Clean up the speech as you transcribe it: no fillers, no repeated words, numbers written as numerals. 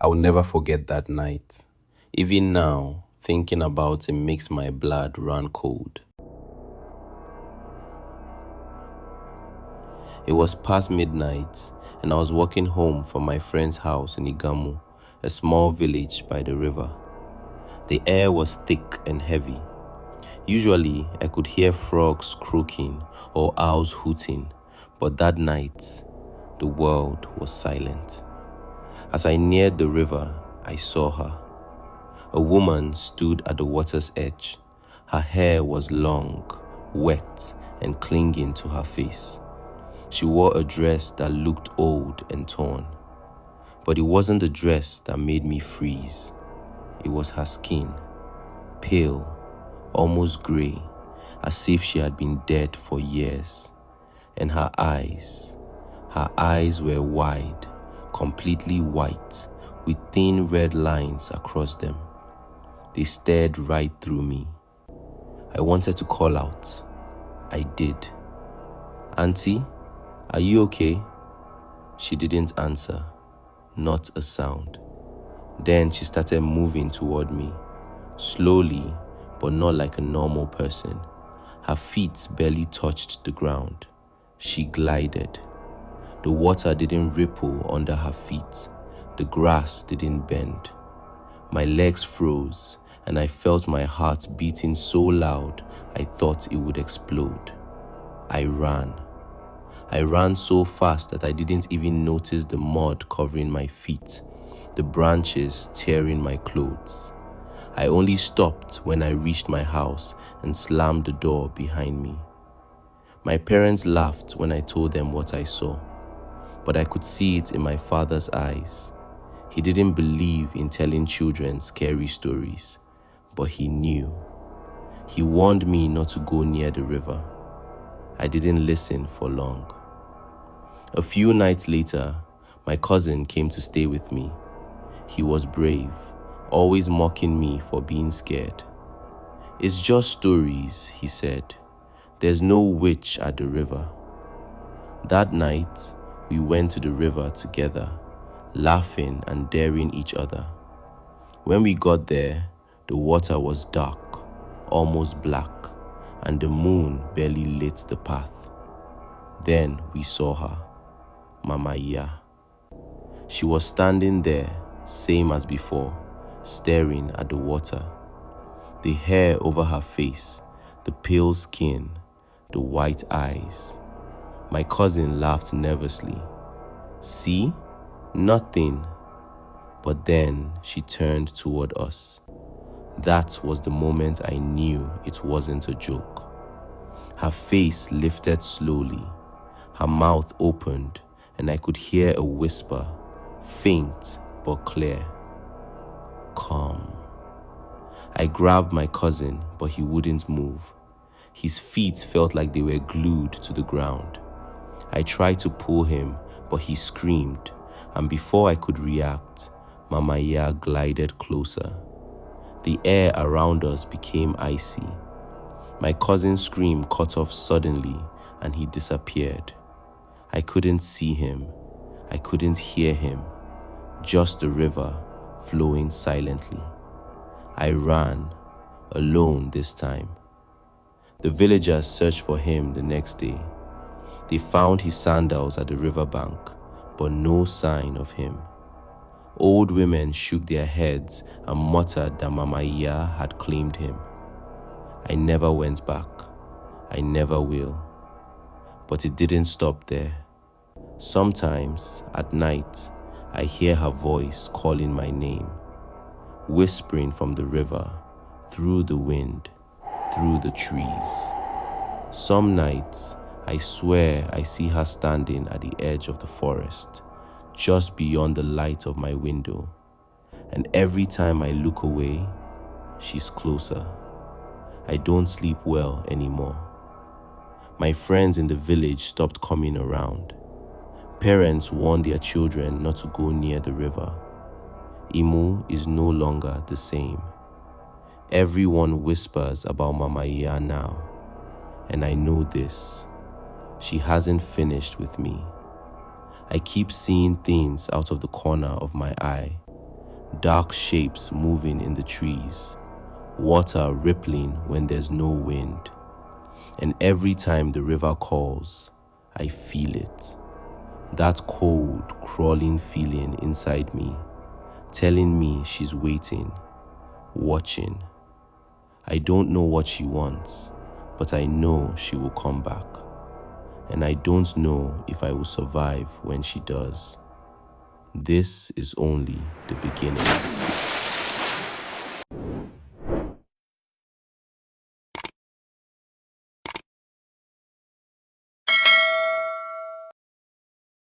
I will never forget that night. Even now, thinking about it makes my blood run cold. It was past midnight, and I was walking home from my friend's house in Igamu, a small village by the river. The air was thick and heavy. Usually, I could hear frogs croaking or owls hooting, but that night, the world was silent. As I neared the river, I saw her. A woman stood at the water's edge. Her hair was long, wet, and clinging to her face. She wore a dress that looked old and torn. But it wasn't the dress that made me freeze. It was her skin, pale, almost gray, as if she had been dead for years. And her eyes were wide, completely white, with thin red lines across them. They stared right through me. I wanted to call out. I did. "Auntie, are you okay?" She didn't answer, not a sound. Then she started moving toward me, slowly, but not like a normal person. Her feet barely touched the ground. She glided. The water didn't ripple under her feet. The grass didn't bend. My legs froze, and I felt my heart beating so loud I thought it would explode. I ran. I ran so fast that I didn't even notice the mud covering my feet, the branches tearing my clothes. I only stopped when I reached my house and slammed the door behind me. My parents laughed when I told them what I saw, but I could see it in my father's eyes. He didn't believe in telling children scary stories, but he knew. He warned me not to go near the river. I didn't listen for long. A few nights later, my cousin came to stay with me. He was brave, always mocking me for being scared. "It's just stories," he said. "There's no witch at the river." That night, we went to the river together, laughing and daring each other. When we got there, the water was dark, almost black, and the moon barely lit the path. Then we saw her, Mama Iya. She was standing there, same as before, staring at the water. The hair over her face, the pale skin, the white eyes. My cousin laughed nervously. "See? Nothing." But then she turned toward us. That was the moment I knew it wasn't a joke. Her face lifted slowly, her mouth opened, and I could hear a whisper, faint but clear. "Come." I grabbed my cousin, but he wouldn't move. His feet felt like they were glued to the ground. I tried to pull him, but he screamed, and before I could react, Mama Iya glided closer. The air around us became icy. My cousin's scream cut off suddenly, and he disappeared. I couldn't see him. I couldn't hear him. Just the river flowing silently. I ran, alone this time. The villagers searched for him the next day. They found his sandals at the riverbank, but no sign of him. Old women shook their heads and muttered that Mama Iya had claimed him. I never went back. I never will. But it didn't stop there. Sometimes, at night, I hear her voice calling my name, whispering from the river, through the wind, through the trees. Some nights, I swear I see her standing at the edge of the forest, just beyond the light of my window. And every time I look away, she's closer. I don't sleep well anymore. My friends in the village stopped coming around. Parents warned their children not to go near the river. Imu is no longer the same. Everyone whispers about Mama Iya now, and I know this. She hasn't finished with me. I keep seeing things out of the corner of my eye. dark shapes moving in the trees, water rippling when there's no wind. And every time the river calls, I feel it. That cold, crawling feeling inside me, telling me she's waiting, watching. I don't know what she wants, but I know she will come back. And I don't know if I will survive when she does. This is only the beginning.